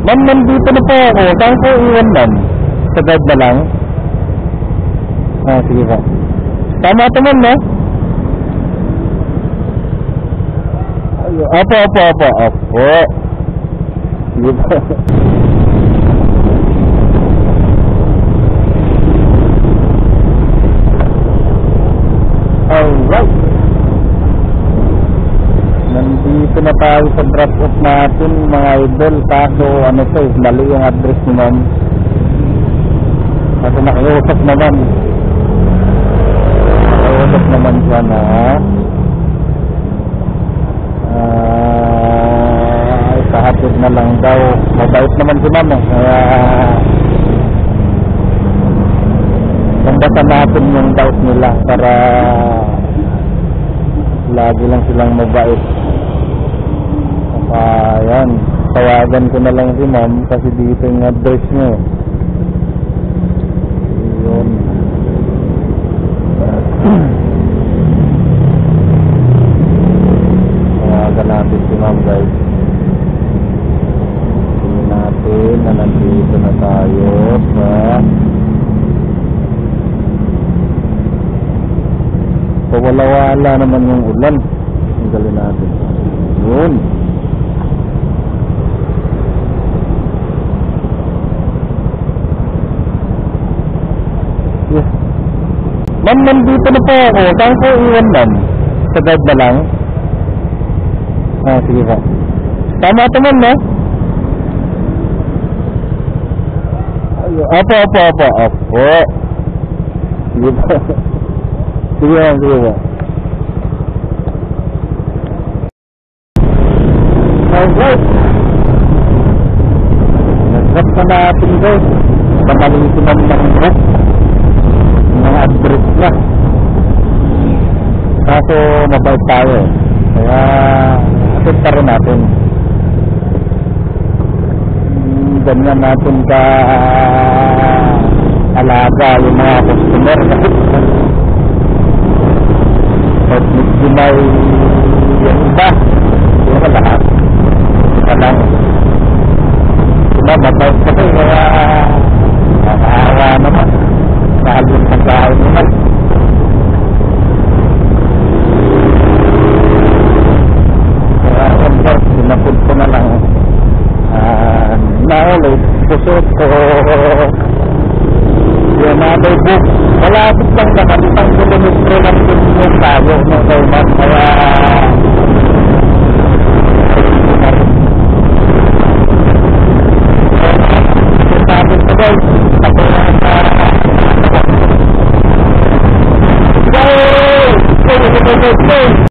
Ma'am, nandito na po ako. Saan po iwan, ma'am? Sa guide na lang? Ah, sige po. Tama ito, ma'am, no? Opo. Sige po. Alright. Nandito na tayo sa drop-off natin, mga idol. Kaso, mali yung address ni ma'am. Kaso nakiusap naman. Siya na kahatid na lang daw. Mabait naman si ma'am. Kaya pambatan natin yung doubt nila para lagi lang silang mabait. Ayan, tawagan ko na lang si ma'am kasi dito yung address niya. Yun. Tawagan natin si ma'am, guys. Tingnan natin na nandito na tayo sa pawala-wala naman yung ulan. Tinggalin natin. Yun. Yes. Ma'am, nandito na po ako. Saan po iwan, ma'am? Sa guide na lang? Ah, sige po. Tama ito, ma'am, no? Opo. Sige po. Sige po. Alright. Nag-drop na natin, guys. Pamalitin naman ng drop. Mga address na. Kaso mabait tayo. Kaya atid pa rin natin. Ganyan natin ka alaga yung mga customer. Pag medyo may yung iba, yung lahat. Ika lang. Sila mabait kasi kaya nakaawa naman. Mahal yung pagkain naman. Kaya convert, sinapod ko na lang. Naulit, pusot ko. Yan na may book. Malapit lang naman, isang kilometro lang din yung tayo ng Taiwan. Kaya sabi ko guys, ako na